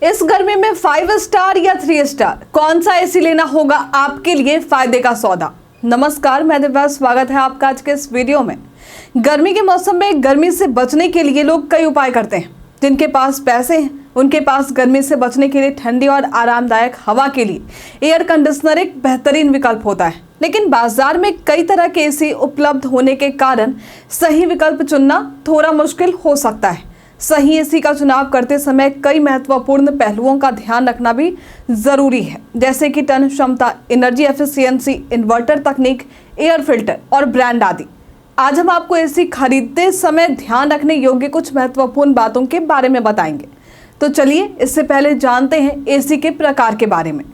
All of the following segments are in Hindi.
इस गर्मी में 5 स्टार या 3 स्टार कौन सा एसी लेना होगा आपके लिए फायदे का सौदा। नमस्कार, मैं दिव्या, स्वागत है आपका आज के इस वीडियो में। गर्मी के मौसम में गर्मी से बचने के लिए लोग कई उपाय करते हैं। जिनके पास पैसे हैं उनके पास गर्मी से बचने के लिए ठंडी और आरामदायक हवा के लिए एयर कंडीशनर एक बेहतरीन विकल्प होता है। लेकिन बाजार में कई तरह के एसी उपलब्ध होने के कारण सही विकल्प चुनना थोड़ा मुश्किल हो सकता है। सही एसी का चुनाव करते समय कई महत्वपूर्ण पहलुओं का ध्यान रखना भी जरूरी है, जैसे कि टन क्षमता, एनर्जी एफिशिएंसी, इन्वर्टर तकनीक, एयर फिल्टर और ब्रांड आदि। आज हम आपको एसी खरीदते समय ध्यान रखने योग्य कुछ महत्वपूर्ण बातों के बारे में बताएंगे। तो चलिए इससे पहले जानते हैं एसी के प्रकार के बारे में।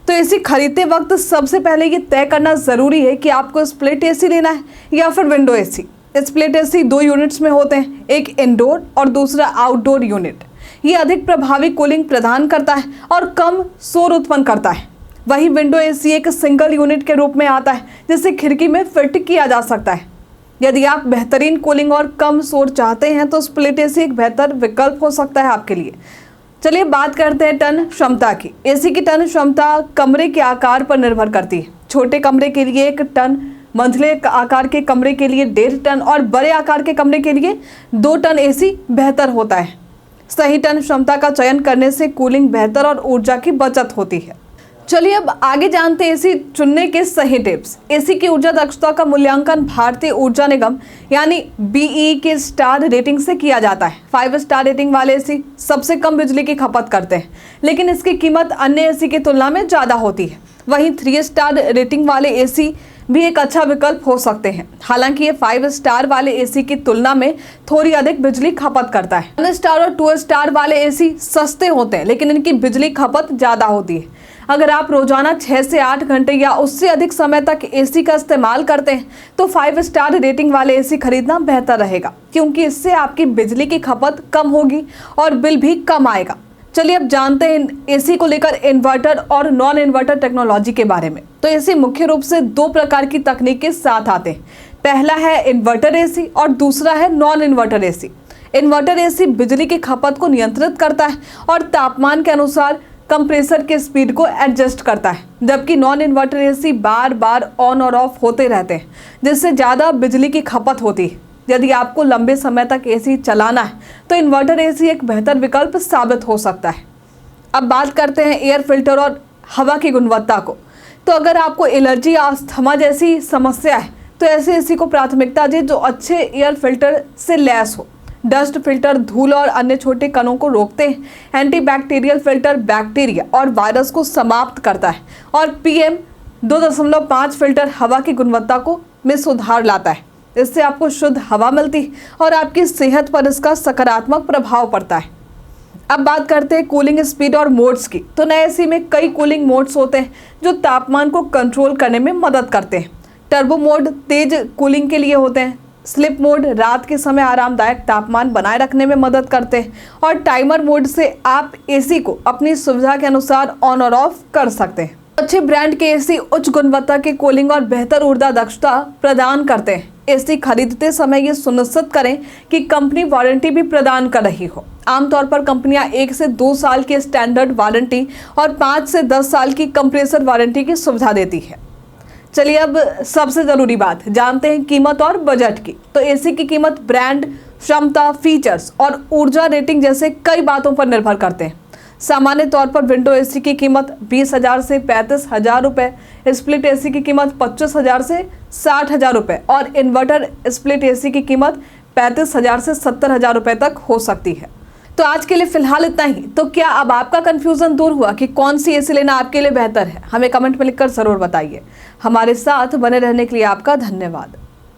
तो एसी खरीदते वक्त सबसे पहले ये तय करना जरूरी है कि आपको स्प्लिट एसी लेना है या फिर window AC. Split AC 2 units में होते हैं, एक इंडोर और दूसरा आउटडोर यूनिट। ये अधिक प्रभावी कूलिंग प्रदान करता है और कम शोर उत्पन्न करता है। वही विंडो एसी एक सिंगल यूनिट के रूप में आता है, जिसे खिड़की में फिट किया जा सकता है। यदि आप बेहतरीन कूलिंग और कम शोर चाहते हैं तो स्प्लिट एसी एक बेहतर विकल्प हो सकता है आपके लिए। चलिए बात करते हैं टन क्षमता की। एसी की टन क्षमता कमरे के आकार पर निर्भर करती है। छोटे कमरे के लिए 1 टन, मंझले आकार के कमरे के लिए 1.5 टन और बड़े आकार के कमरे के लिए 2 टन एसी बेहतर होता है। सही टन क्षमता का चयन करने से कूलिंग बेहतर और ऊर्जा की बचत होती है। चलिए अब आगे जानते हैं एसी चुनने के सही टिप्स। एसी की ऊर्जा दक्षता का मूल्यांकन भारतीय ऊर्जा निगम यानी बीई के स्टार रेटिंग से किया जाता है। 5 स्टार रेटिंग वाले एसी सबसे कम बिजली की खपत करते हैं, लेकिन इसकी कीमत अन्य एसी की तुलना में ज़्यादा होती है। वहीं 3 स्टार रेटिंग वाले एसी भी एक अच्छा विकल्प हो सकते हैं। हालांकि ये 5 स्टार वाले एसी की तुलना में थोड़ी अधिक बिजली खपत करता है। 1 स्टार और 2 स्टार वाले एसी सस्ते होते हैं, लेकिन इनकी बिजली खपत ज़्यादा होती है। अगर आप रोजाना 6 से 8 घंटे या उससे अधिक समय तक एसी का इस्तेमाल करते हैं तो 5 स्टार रेटिंग वाले एसी खरीदना बेहतर रहेगा, क्योंकि इससे आपकी बिजली की खपत कम होगी और बिल भी कम आएगा। चलिए अब जानते हैं एसी को लेकर इन्वर्टर और नॉन इन्वर्टर टेक्नोलॉजी के बारे में। तो एसी मुख्य रूप से 2 प्रकार की तकनीक के साथ आते हैं। पहला है इन्वर्टर एसी और दूसरा है non inverter AC. Inverter AC बिजली की खपत को नियंत्रित करता है और तापमान के अनुसार कंप्रेसर के स्पीड को एडजस्ट करता है, जबकि non inverter AC bar bar on और ऑफ होते रहते हैं, जिससे ज़्यादा बिजली की खपत होती है। यदि आपको लंबे समय तक एसी चलाना है तो इन्वर्टर एसी एक बेहतर विकल्प साबित हो सकता है। अब बात करते हैं एयर फिल्टर और हवा की गुणवत्ता को। तो अगर आपको एलर्जी या अस्थमा जैसी समस्या है तो ऐसे एसी को प्राथमिकता दें जो अच्छे एयर फिल्टर से लैस हो। डस्ट फिल्टर धूल और अन्य छोटे कणों को रोकते हैं। एंटीबैक्टीरियल फिल्टर बैक्टीरिया और वायरस को समाप्त करता है और PM 2.5 फिल्टर हवा की गुणवत्ता को में सुधार लाता है। इससे आपको शुद्ध हवा मिलती है और आपकी सेहत पर इसका सकारात्मक प्रभाव पड़ता है। अब बात करते हैं कूलिंग स्पीड और मोड्स की। तो नए एसी में कई कूलिंग मोड्स होते हैं जो तापमान को कंट्रोल करने में मदद करते हैं। टर्बो मोड तेज कूलिंग के लिए होते हैं। स्लिप मोड रात के समय आरामदायक तापमान बनाए रखने में मदद करते हैं और टाइमर मोड से आप एसी को अपनी सुविधा के अनुसार ऑन और ऑफ कर सकते हैं। अच्छे ब्रांड के एसी उच्च गुणवत्ता के कूलिंग और बेहतर ऊर्जा दक्षता प्रदान करते हैं। एसी खरीदते समय ये सुनिश्चित करें कि कंपनी वारंटी भी प्रदान कर रही हो। आमतौर पर कंपनियां 1 से 2 साल की स्टैंडर्ड वारंटी और 5 से 10 साल की कंप्रेसर वारंटी की सुविधा देती है। चलिए अब सबसे ज़रूरी बात जानते हैं कीमत और बजट की। तो एसी की कीमत ब्रांड, क्षमता, फीचर्स और ऊर्जा रेटिंग जैसे कई बातों पर निर्भर करते हैं। सामान्य तौर पर विंडो एसी की कीमत 20,000 से 35,000 रुपये, स्प्लिट एसी की कीमत 25,000 से 60,000 रुपये और इन्वर्टर स्प्लिट एसी की कीमत 35,000 से 70,000 रुपये तक हो सकती है। तो आज के लिए फिलहाल इतना ही। तो क्या अब आपका कंफ्यूजन दूर हुआ कि कौन सी एसी लेना आपके लिए बेहतर है? हमें कमेंट में लिखकर ज़रूर बताइए। हमारे साथ बने रहने के लिए आपका धन्यवाद।